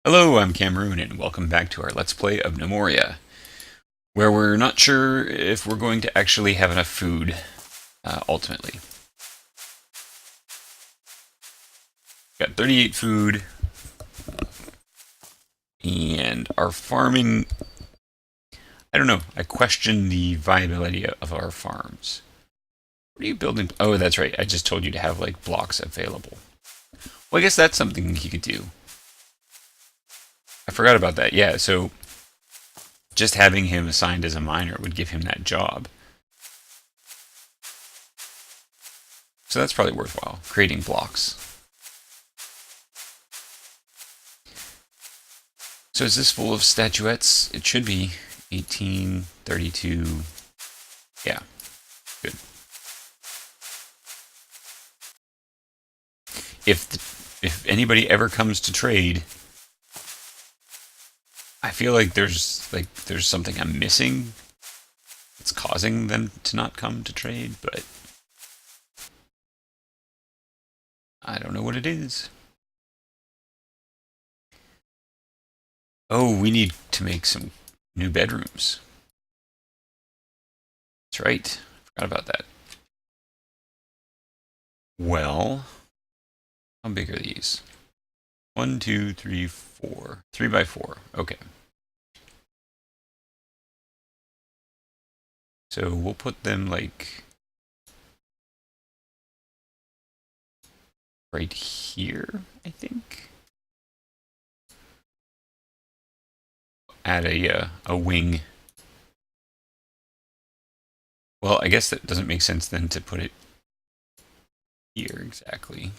Hello, I'm Cameroon, and welcome back to our Let's Play of Gnomoria, where we're not sure if we're going to actually have enough food, ultimately. Got 38 food, and our farming... I don't know, I question the viability of our farms. What are you building? Oh, that's right, I just told you to have, like, blocks available. Well, I guess that's something he could do. I forgot about that, yeah, so just having him assigned as a miner would give him that job. So that's probably worthwhile, creating blocks. So is this full of statuettes? It should be. 18, 32. Yeah, good. If anybody ever comes to trade, I feel like there's something I'm missing. It's causing them to not come to trade, but I don't know what it is. Oh, we need to make some new bedrooms. That's right. Forgot about that. Well, how big are these? 1, 2, 3, 4. 3 by 4. Okay. So we'll put them like right here, I think. Add a wing. Well, I guess that doesn't make sense then to put it here exactly.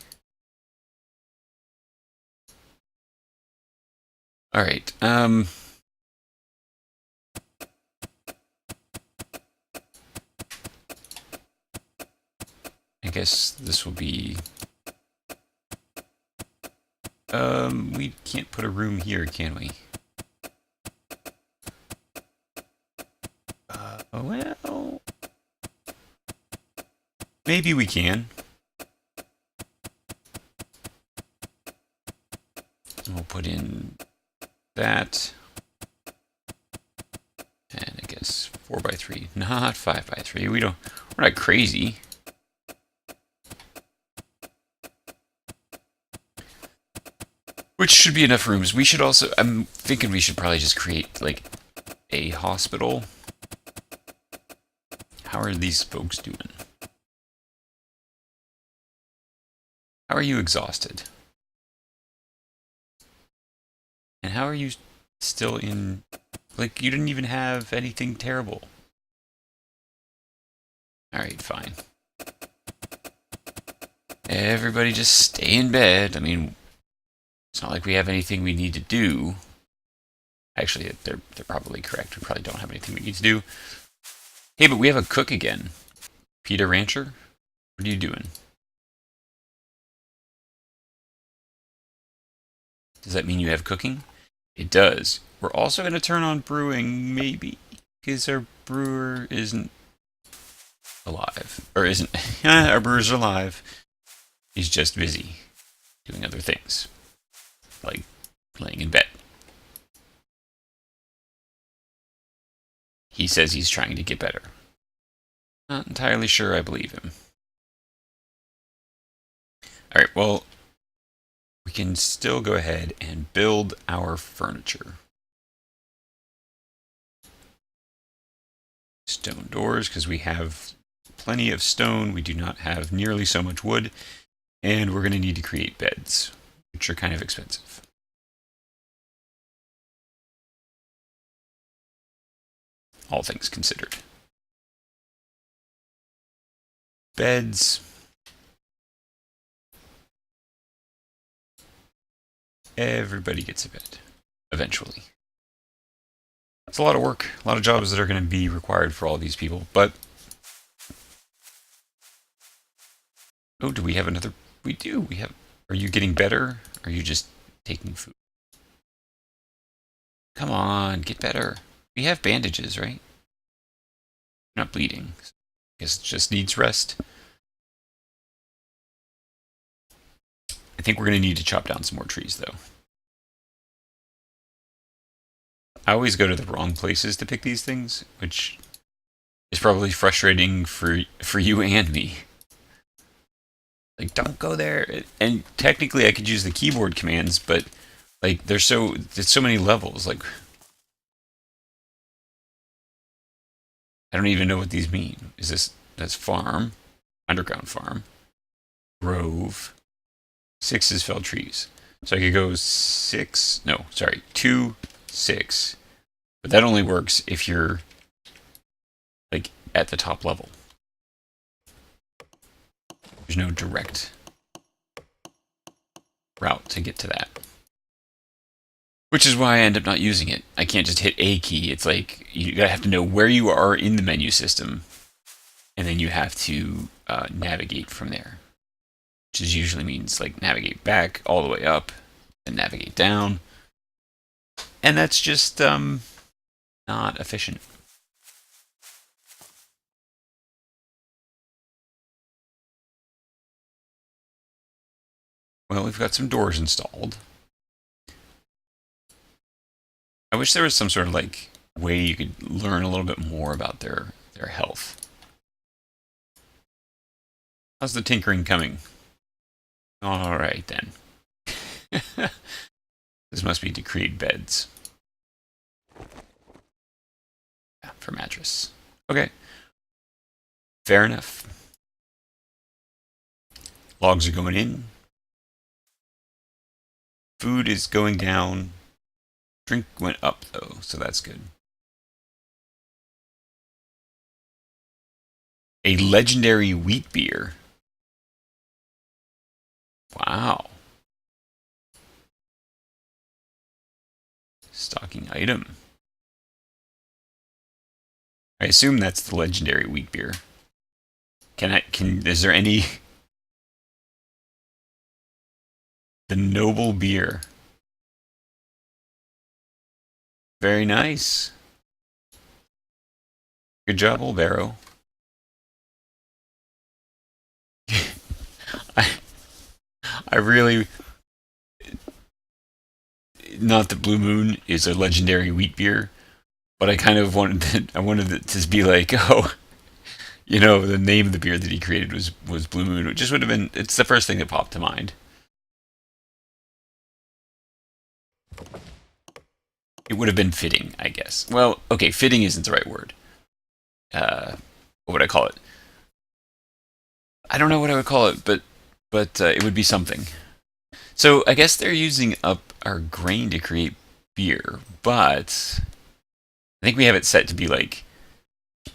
All right. I guess this will be. We can't put a room here, can we? Well, maybe we can. We'll put in that. And I guess 4 by 3, not 5 by 3. We're not crazy. Which should be enough rooms. We should also, I'm thinking we should probably just create, like, a hospital. How are these folks doing? How are you exhausted? And how are you still in, like, you didn't even have anything terrible. Alright, fine. Everybody just stay in bed. I mean, it's not like we have anything we need to do. Actually, they're probably correct. We probably don't have anything we need to do. Hey, but we have a cook again. Peter Rancher? What are you doing? Does that mean you have cooking? It does. We're also going to turn on brewing, maybe, because our brewer isn't alive. Or isn't. Our brewer's alive. He's just busy doing other things, like laying in bed. He says he's trying to get better. Not entirely sure I believe him. Alright, well, we can still go ahead and build our furniture. Stone doors, because we have plenty of stone. We do not have nearly so much wood. And we're going to need to create beds, which are kind of expensive. All things considered. Beds. Everybody gets a bed, eventually. It's a lot of work, a lot of jobs that are going to be required for all these people, but... Oh, do we have another? We do. We have... Are you getting better? Or are you just taking food? Come on, get better. We have bandages, right? You're not bleeding. I guess it just needs rest. I think we're going to need to chop down some more trees, though. I always go to the wrong places to pick these things, which is probably frustrating for you and me. Like, don't go there. And technically, I could use the keyboard commands, but like, there's so many levels. Like, I don't even know what these mean. That's farm, underground farm, grove. 6 is felled trees. So I could go 6. No, sorry, 2, 6. But that only works if you're like at the top level. There's no direct route to get to that. Which is why I end up not using it. I can't just hit a key. It's like you gotta have to know where you are in the menu system, and then you have to navigate from there. Which usually means like navigate back all the way up, and navigate down. And that's just not efficient. Well, we've got some doors installed. I wish there was some sort of like way you could learn a little bit more about their health. How's the tinkering coming? All right then. This must be to create beds. Yeah, for mattress. Okay. Fair enough. Logs are going in. Food is going down. Drink went up though, so that's good. A legendary wheat beer. Wow. Stocking item. I assume that's the legendary wheat beer. Is there any... The noble beer. Very nice. Good job, old Barrow. I really... Not that Blue Moon is a legendary wheat beer, but I kind of wanted it to be like, oh, you know, the name of the beer that he created was Blue Moon. It just would have been... It's the first thing that popped to mind. It would have been fitting, I guess. Well, okay, fitting isn't the right word. What would I call it? I don't know what I would call it, but it would be something. So I guess they're using up our grain to create beer, but I think we have it set to be like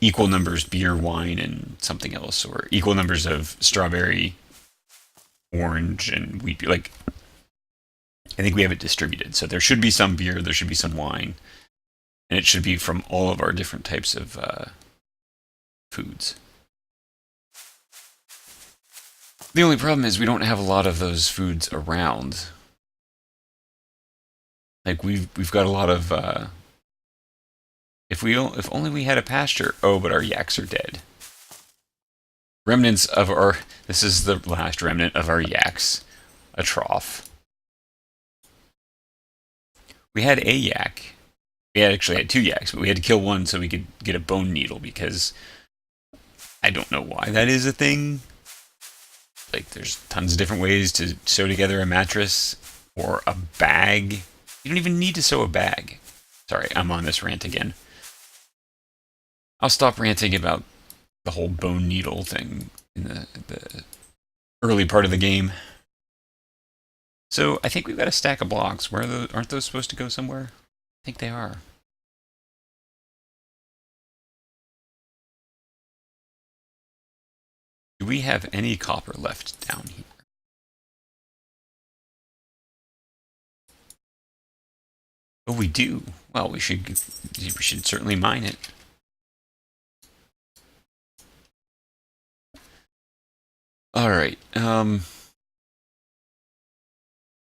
equal numbers beer, wine, and something else, or equal numbers of strawberry, orange, and wheat beer. Like, I think we have it distributed. So there should be some beer, there should be some wine, and it should be from all of our different types of foods. The only problem is we don't have a lot of those foods around. Like we've got a lot of if only we had a pasture. Oh, but our yaks are dead. Remnants of our... This is the last remnant of our yaks. A trough. We had a yak. We actually had 2 yaks, but we had to kill one so we could get a bone needle because I don't know why that is a thing. Like, there's tons of different ways to sew together a mattress or a bag. You don't even need to sew a bag. Sorry, I'm on this rant again. I'll stop ranting about the whole bone needle thing in the early part of the game. So I think we've got a stack of blocks. Where are those? Aren't those supposed to go somewhere? I think they are. Do we have any copper left down here? Oh, we do. Well, we should certainly mine it. All right.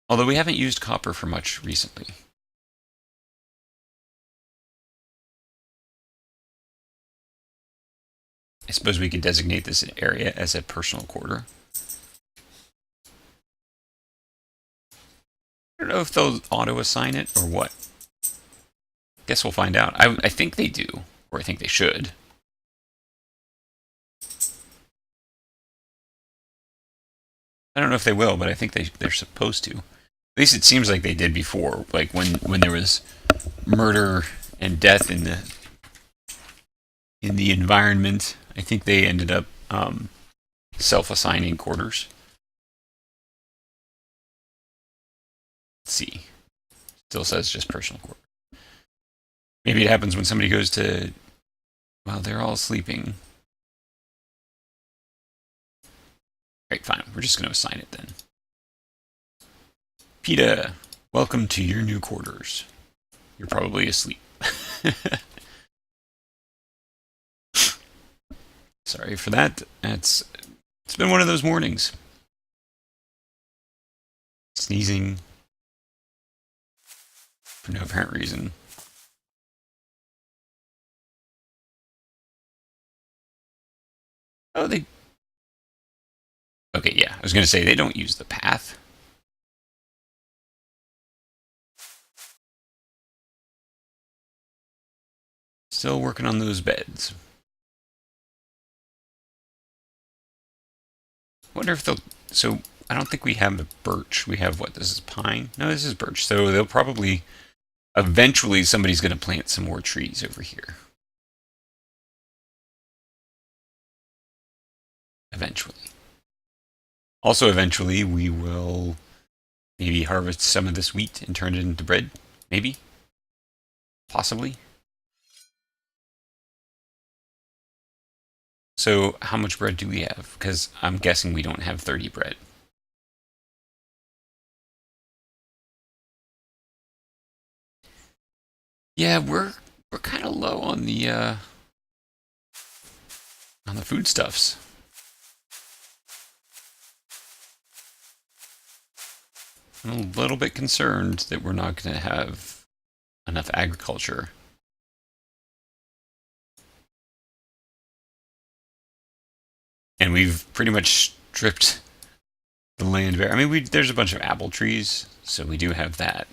Although we haven't used copper for much recently. I suppose we could designate this area as a personal quarter. I don't know if they'll auto-assign it or what. Guess we'll find out. I think they do, or I think they should. I don't know if they will, but I think they're supposed to. At least it seems like they did before, like when there was murder and death in the environment. I think they ended up self-assigning quarters. Let's see. Still says just personal quarters. Maybe it happens when somebody goes to. Well, they're all sleeping. Right, fine. We're just going to assign it then. PETA, welcome to your new quarters. You're probably asleep. Sorry for that. It's been one of those mornings. Sneezing for no apparent reason. Oh, they. Okay, yeah. I was going to say they don't use the path. Still working on those beds. Wonder if they'll. So I don't think we have the birch. We have what? This is pine? No, this is birch. So they'll probably. Eventually, somebody's going to plant some more trees over here. Eventually. Also, eventually, we will maybe harvest some of this wheat and turn it into bread. Maybe. Possibly. So, how much bread do we have? Because I'm guessing we don't have 30 bread. Yeah, we're kind of low on the foodstuffs. I'm a little bit concerned that we're not going to have enough agriculture. And we've pretty much stripped the land bare. I mean, there's a bunch of apple trees, so we do have that.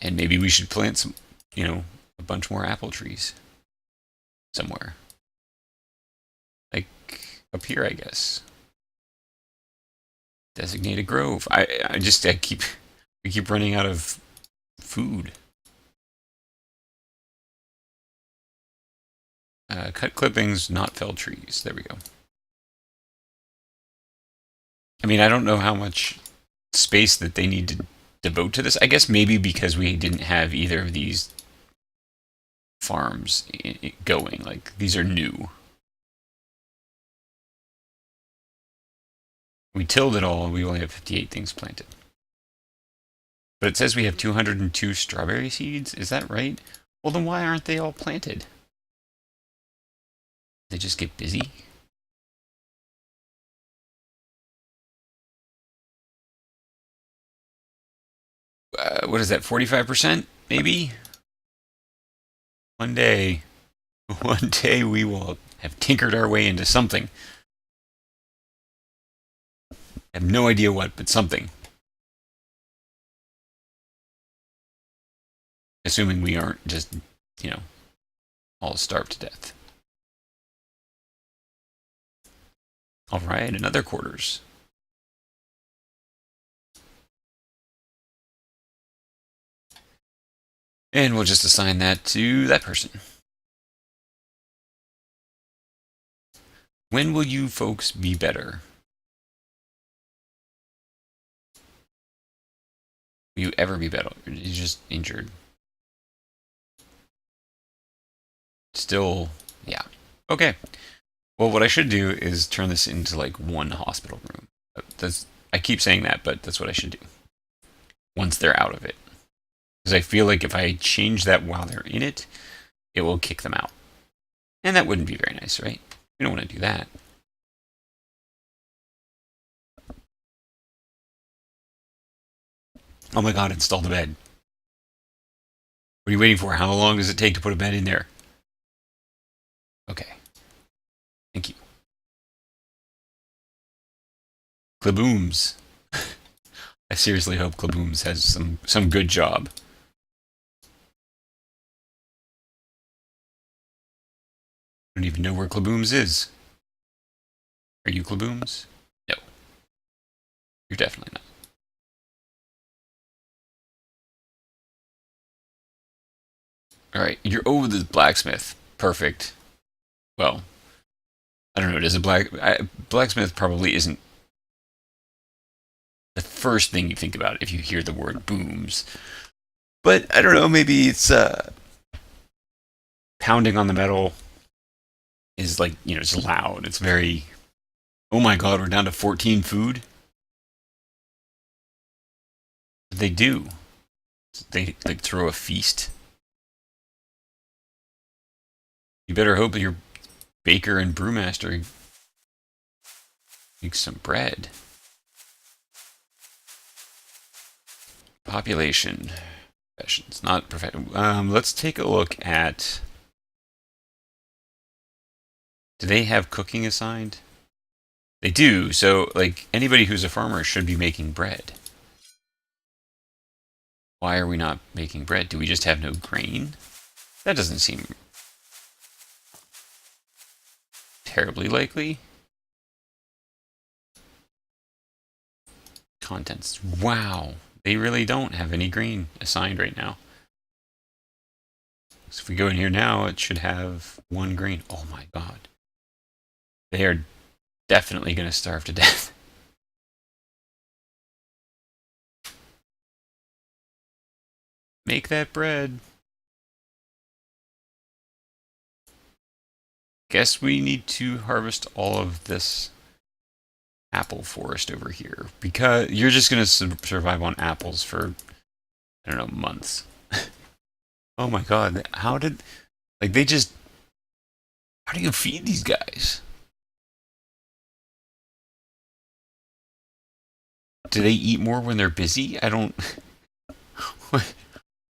And maybe we should plant some, a bunch more apple trees somewhere. Like up here, I guess. Designated grove. We keep running out of food. Cut clippings, not fell trees. There we go. I mean, I don't know how much space that they need to devote to this. I guess maybe because we didn't have either of these farms going. Like, these are new. We tilled it all, and we only have 58 things planted. But it says we have 202 strawberry seeds. Is that right? Well, then why aren't they all planted? They just get busy? What is that, 45%? Maybe? One day we will have tinkered our way into something. I have no idea what, but something. Assuming we aren't just, all starved to death. All right, another quarters. And we'll just assign that to that person. When will you folks be better? Will you ever be better? You're just injured. Still, yeah. Okay. Well, what I should do is turn this into like one hospital room. I keep saying that, but that's what I should do. Once they're out of it. Because I feel like if I change that while they're in it, it will kick them out. And that wouldn't be very nice, right? We don't want to do that. Oh my god, install the bed. What are you waiting for? How long does it take to put a bed in there? Okay. Thank you. Klabooms. I seriously hope Klabooms has some good job. I don't even know where Klabooms is. Are you Klabooms? No, you're definitely not. All right, you're over the blacksmith. Perfect. Well, I don't know. Does a blacksmith probably isn't the first thing you think about if you hear the word booms. But I don't know. Maybe it's pounding on the metal is like it's loud. It's very. Oh my God, we're down to 14 food. They do. They like throw a feast. You better hope that your baker and brewmaster makes some bread. Population. Professions, not profession. Let's take a look at. Do they have cooking assigned? They do. So, like anybody who's a farmer should be making bread. Why are we not making bread? Do we just have no grain? That doesn't seem terribly likely. Contents. Wow. They really don't have any grain assigned right now. So if we go in here now, it should have 1 grain. Oh my God. They are definitely going to starve to death. Make that bread. Guess we need to harvest all of this apple forest over here because you're just going to survive on apples for, I don't know, months. Oh my God. How do you feed these guys? Do they eat more when they're busy? I don't. What?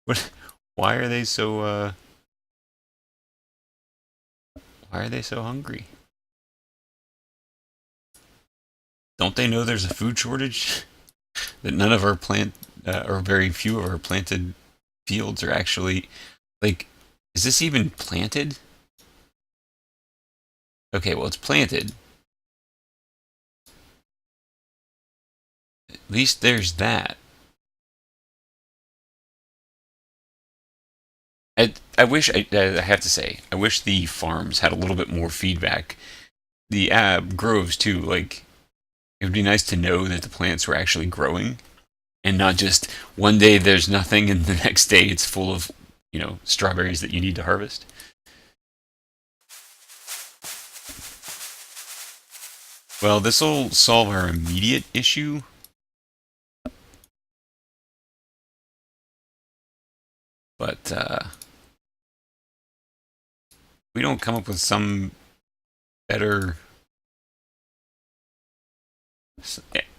What? Why are they so? Why are they so hungry? Don't they know there's a food shortage? That none of our or very few of our planted fields are actually like. Is this even planted? Okay, well it's planted. At least there's that. I wish I have to say I wish the farms had a little bit more feedback. The groves too. Like it would be nice to know that the plants were actually growing, and not just one day there's nothing and the next day it's full of strawberries that you need to harvest. Well, this will solve our immediate issue. But we don't come up with some better,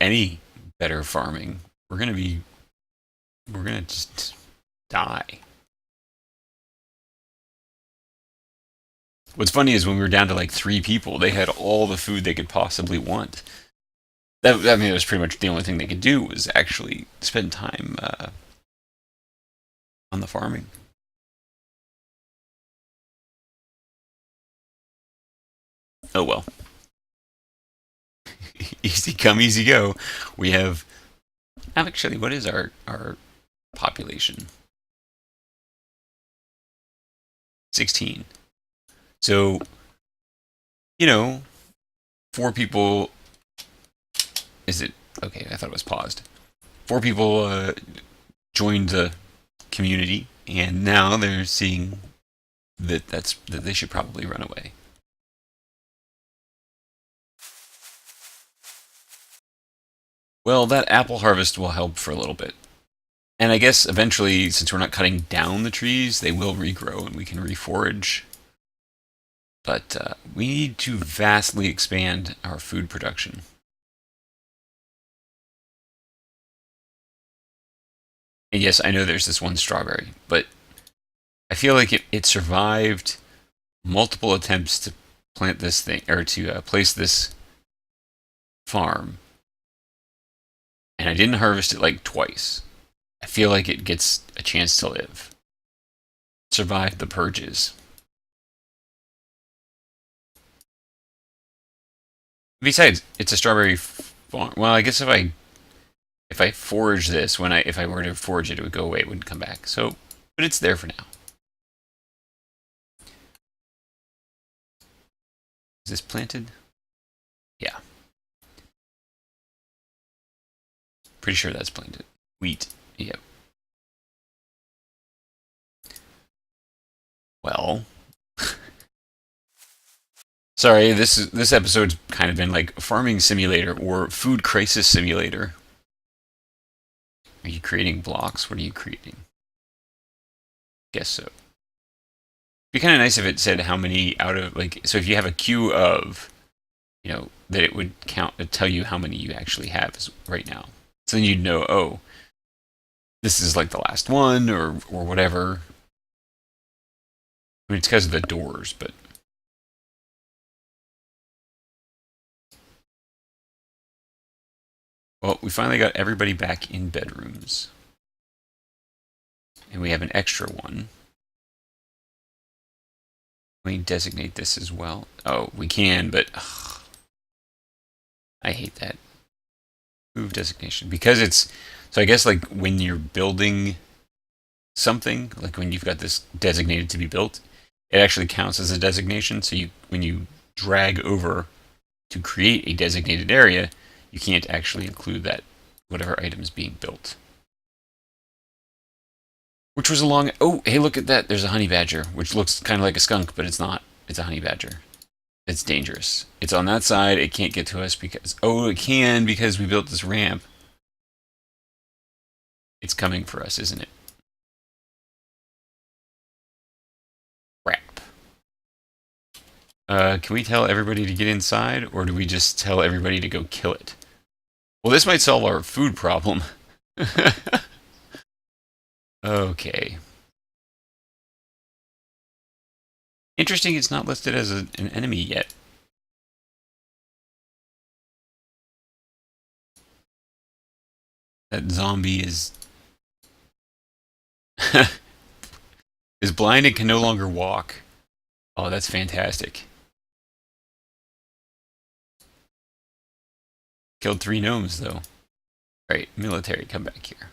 any better farming, we're gonna just die. What's funny is when we were down to like 3 people, they had all the food they could possibly want. I mean, it was pretty much the only thing they could do was actually spend time on the farming. Oh well. Easy come, easy go. We have actually, what is our population? 16. So, 4 people. Is it okay? I thought it was paused. 4 people joined the community, and now they're seeing that they should probably run away. Well, that apple harvest will help for a little bit. And I guess eventually, since we're not cutting down the trees, they will regrow and we can reforage. But we need to vastly expand our food production. And yes, I know there's this one strawberry, but I feel like it survived multiple attempts to plant this thing, or to place this farm. And I didn't harvest it like twice. I feel like it gets a chance to live. Survive the purges. Besides, it's a strawberry farm. Well, I guess if I forage this, if I were to forage it, it would go away. It wouldn't come back. So, but it's there for now. Is this planted? Yeah. Pretty sure that's planted. Wheat. Yep. Well, sorry. This episode's kind of been like farming simulator or food crisis simulator. Are you creating blocks? What are you creating? Guess so. Be kind of nice if it said how many out of like. So if you have a queue of, that it would tell you how many you actually have right now. So then you'd know, oh, this is like the last one or whatever. I mean, it's because of the doors, but well, we finally got everybody back in bedrooms, and we have an extra one. Can we designate this as well? Oh, we can, but I hate that. Move designation because it's so. I guess like when you're building something, like when you've got this designated to be built, it actually counts as a designation. So when you drag over to create a designated area, you can't actually include that whatever item is being built. Which was a long. Oh, hey, look at that! There's a honey badger, which looks kind of like a skunk, but it's not. It's a honey badger. It's dangerous. It's on that side. It can't get to us because it can because we built this ramp. It's coming for us, isn't it? Crap. Can we tell everybody to get inside, or do we just tell everybody to go kill it? Well, this might solve our food problem. Okay. Interesting, it's not listed as an enemy yet. That zombie is is blind and can no longer walk. Oh, that's fantastic. Killed 3 gnomes, though. Right, military, come back here.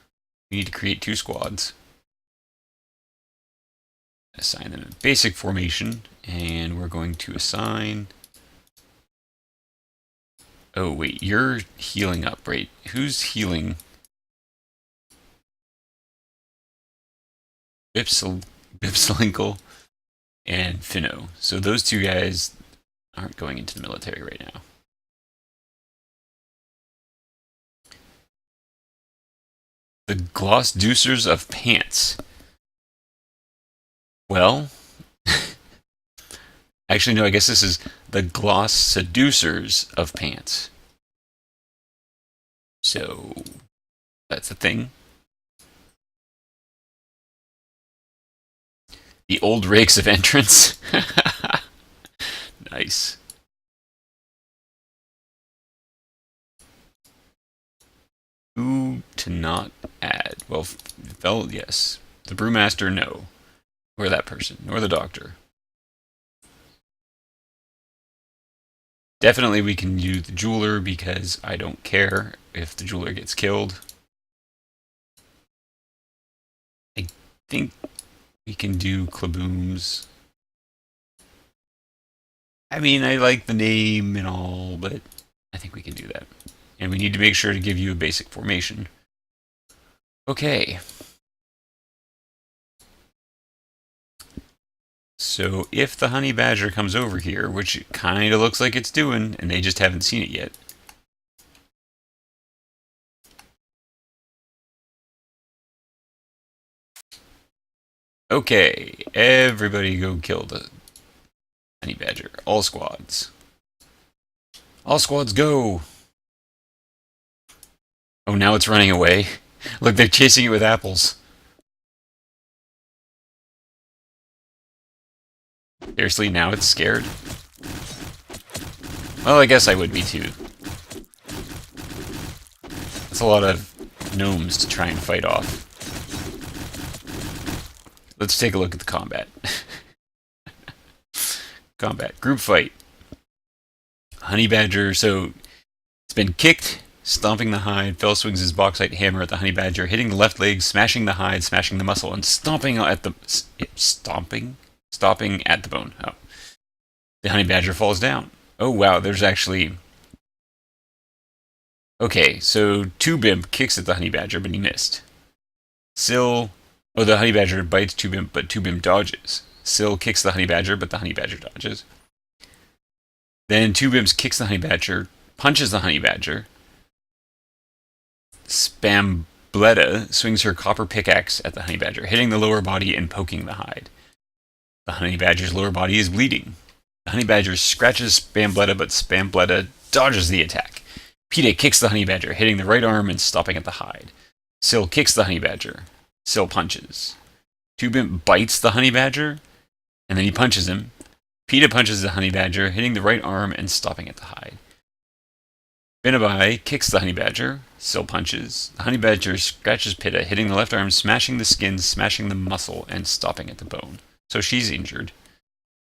We need to create 2 squads. Assign them a basic formation, and we're going to assign... Oh, wait, you're healing up, right? Who's healing? Bipslinkle and Finno. So those 2 guys aren't going into the military right now. The Glossducers of Pants. Well, actually, no, I guess this is the Gloss Seducers of Pants. So, that's a thing. The Old Rakes of Entrance. Nice. Who to not add? Well, yes. The Brewmaster, no. Or that person, nor the Doctor. Definitely we can do the Jeweler because I don't care if the Jeweler gets killed. I think we can do Klabooms. I mean, I like the name and all, but I think we can do that. And we need to make sure to give you a basic formation. Okay. So if the honey badger comes over here, which it kind of looks like it's doing, and they just haven't seen it yet. Okay, everybody go kill the honey badger. All squads. All squads go! Oh, now it's running away. Look, they're chasing it with apples. Seriously, now it's scared? Well, I guess I would be too. That's a lot of gnomes to try and fight off. Let's take a look at the combat. Combat. Group fight. Honey badger, so it's been kicked, stomping the hide. Fell swings his bauxite hammer at the honey badger, hitting the left leg, smashing the hide, smashing the muscle, and stomping at the stopping at the bone. Oh, the honey badger falls down. Oh wow, there's actually. Okay, so Two Bimp kicks at the honey badger, but he missed. Syl. Oh, the honey badger bites Two Bimp, but Two Bimp dodges. Syl kicks the honey badger, but the honey badger dodges. Then Two Bimps kicks the honey badger, punches the honey badger. Spambletta swings her copper pickaxe at the honey badger, hitting the lower body and poking the hide. The honey badger's lower body is bleeding. The honey badger scratches Spambletta, but Spambletta dodges the attack. PETA kicks the honey badger, hitting the right arm and stopping at the hide. Syl kicks the honey badger. Syl punches. Two Bimp bites the honey badger, and then he punches him. PETA punches the honey badger, hitting the right arm and stopping at the hide. Binabai kicks the honey badger. Syl punches. The honey badger scratches PETA, hitting the left arm, smashing the skin, smashing the muscle, and stopping at the bone. So she's injured.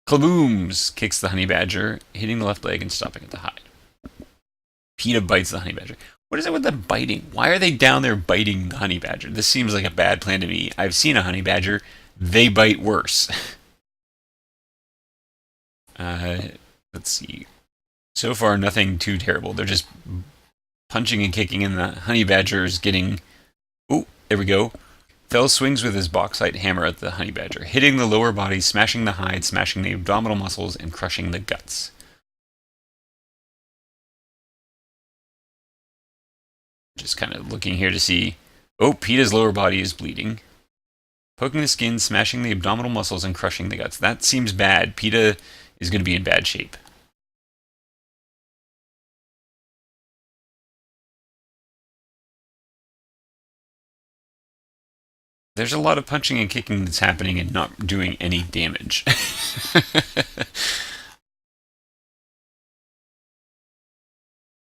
Klabooms kicks the honey badger, hitting the left leg and stopping at the hide. PETA bites the honey badger. What is it with the biting? Why are they down there biting the honey badger? This seems like a bad plan to me. I've seen a honey badger. They bite worse. Let's see. So far, nothing too terrible. They're just punching and kicking, and the honey badger is getting... Oh, there we go. Fell swings with his bauxite hammer at the honey badger, hitting the lower body, smashing the hide, smashing the abdominal muscles, and crushing the guts. Just kind of looking here to see... Oh, PETA's lower body is bleeding. Poking the skin, smashing the abdominal muscles, and crushing the guts. That seems bad. PETA is going to be in bad shape. There's a lot of punching and kicking that's happening and not doing any damage.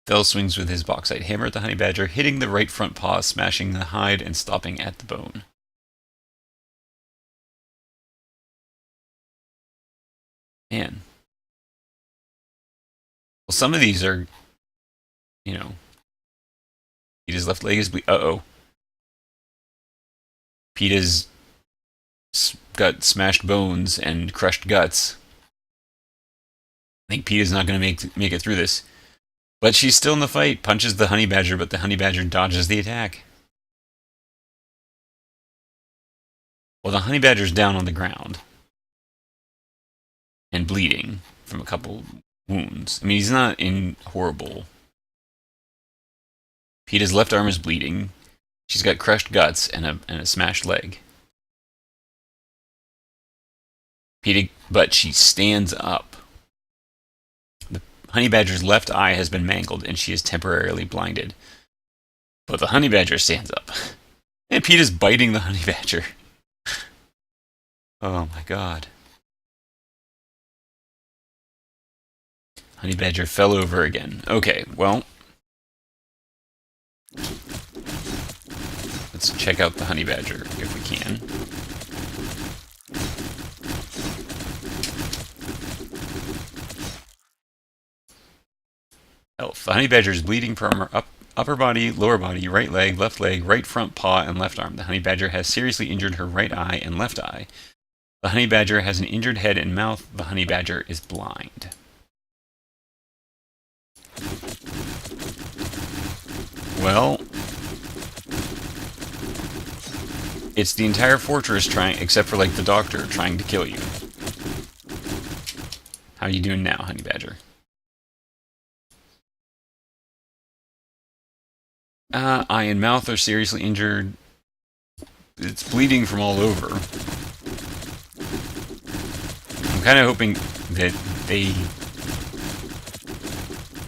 Fell swings with his bauxite hammer at the honey badger, hitting the right front paw, smashing the hide, and stopping at the bone. Man. Well, some of these are, you know... PETA's left leg is uh-oh. PETA's got smashed bones and crushed guts. I think PETA's not going to make it through this. But she's still in the fight. Punches the honey badger, but the honey badger dodges the attack. Well, the honey badger's down on the ground. And bleeding from a couple wounds. I mean, he's not in horrible. PETA's left arm is bleeding. She's got crushed guts and a smashed leg. PETA, but she stands up. The honey badger's left eye has been mangled and she is temporarily blinded. But the honey badger stands up. And PETA's biting the honey badger. Oh my god. Honey badger fell over again. Okay, well... Let's check out the honey badger if we can. Health. The honey badger is bleeding from her upper body, lower body, right leg, right front paw, and left arm. The honey badger has seriously injured her right eye and left eye. The honey badger has an injured head and mouth. The honey badger is blind. Well... It's the entire fortress trying, except for like the doctor, trying to kill you. How you doing now, honey badger? Eye and mouth are seriously injured. It's bleeding from all over. I'm kind of hoping that they...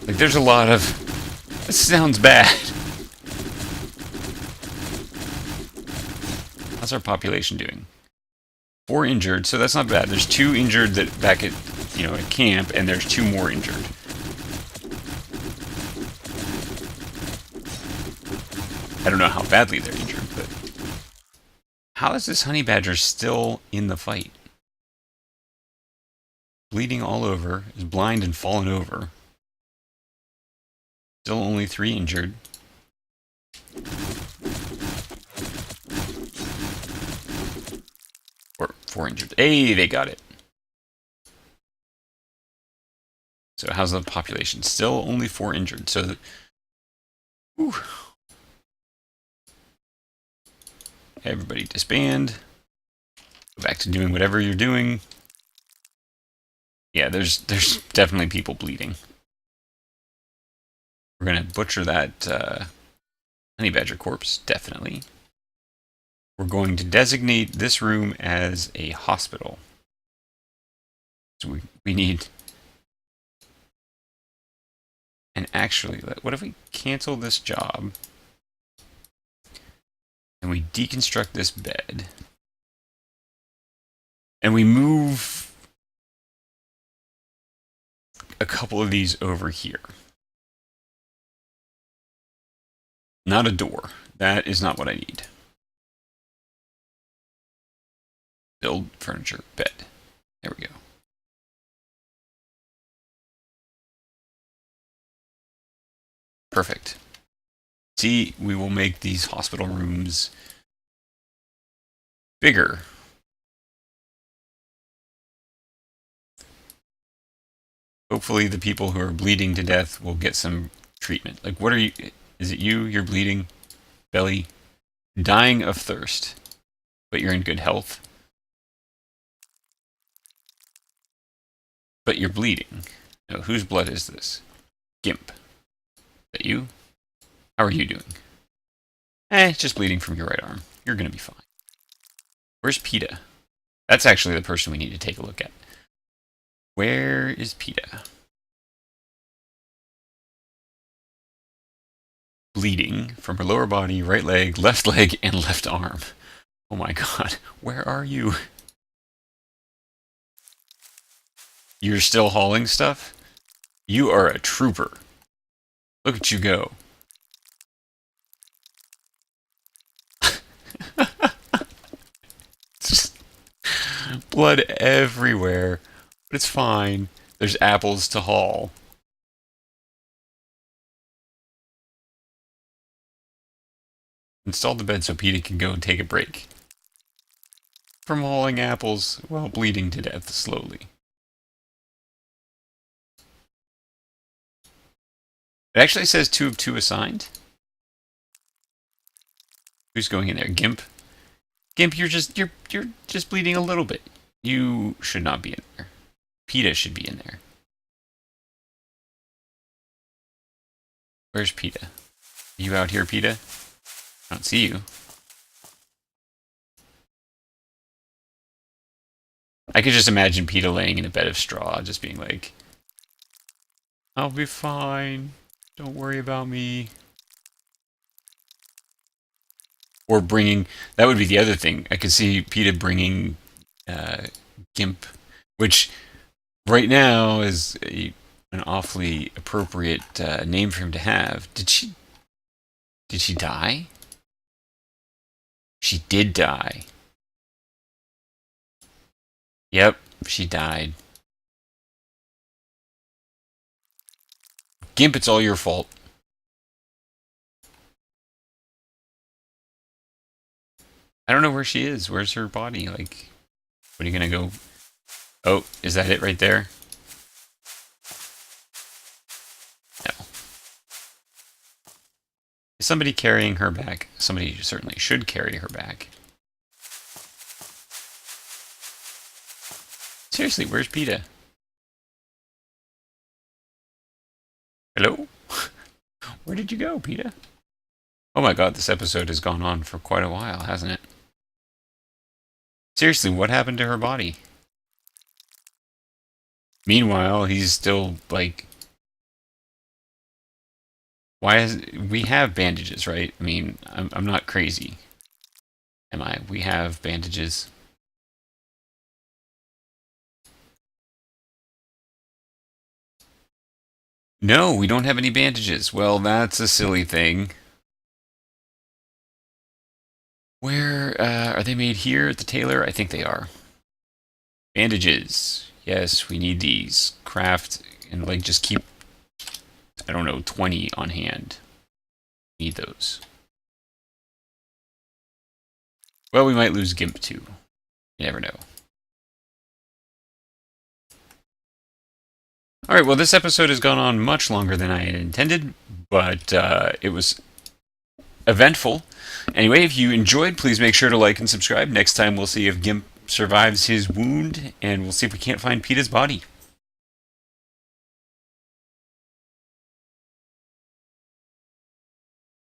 Like, there's a lot of... This sounds bad. How's our population doing? 4 injured, so that's not bad. There's 2 injured that back at, at camp, and there's 2 more injured. I don't know how badly they're injured, but... How is this honey badger still in the fight? Bleeding all over, is blind and fallen over. Still only 3 injured. Or 4 injured. Hey, they got it. So how's the population? Still only 4 injured. So, whew. Everybody disband. Go back to doing whatever you're doing. Yeah, there's definitely people bleeding. We're gonna butcher that honey badger corpse, definitely. We're going to designate this room as a hospital. So we need... And actually, what if we cancel this job and we deconstruct this bed and we move a couple of these over here? Not a door. That is not what I need. Build furniture, bed. There we go. Perfect. See, we will make these hospital rooms bigger. Hopefully the people who are bleeding to death will get some treatment. Like, what are you... Is it you? You're bleeding? Belly? Dying of thirst. But you're in good health. But you're bleeding. No, whose blood is this? Gimp. Is that you? How are you doing? Just bleeding from your right arm. You're gonna be fine. Where's PETA? That's actually the person we need to take a look at. Where is PETA? Bleeding from her lower body, right leg, and left arm. Oh my god, where are you? You're still hauling stuff? You are a trooper. Look at you go. Blood everywhere. But it's fine. There's apples to haul. Install the bed so PETA can go and take a break from hauling apples while bleeding to death slowly. It actually says 2 of 2 assigned. Who's going in there? Gimp? Gimp, you're just bleeding a little bit. You should not be in there. PETA should be in there. Where's PETA? You out here, PETA? I don't see you. I could just imagine PETA laying in a bed of straw, just being like, I'll be fine. Don't worry about me. Or bringing... That would be the other thing. I could see PETA bringing Gimp, which right now is an awfully appropriate name for him to have. Did she die? She did die. Yep, she died. Gimp, it's all your fault. I don't know where she is. Where's her body? Like, what are you gonna go... Oh, is that it right there? No. Is somebody carrying her back? Somebody certainly should carry her back. Seriously, where's PETA? Hello? Where did you go, PETA? Oh my god, this episode has gone on for quite a while, hasn't it? Seriously, what happened to her body? Meanwhile, he's still, like... we have bandages, right? I mean, I'm not crazy. Am I? We have bandages. No, we don't have any bandages. Well, that's a silly thing. Where, are they made here at the tailor? I think they are. Bandages. Yes, we need these. Craft, and like just keep I don't know, 20 on hand. Need those. Well, we might lose Gimp too. You never know. Alright, well, this episode has gone on much longer than I had intended, but it was eventful. Anyway, if you enjoyed, please make sure to like and subscribe. Next time we'll see if Gimp survives his wound, and we'll see if we can't find Peeta's body.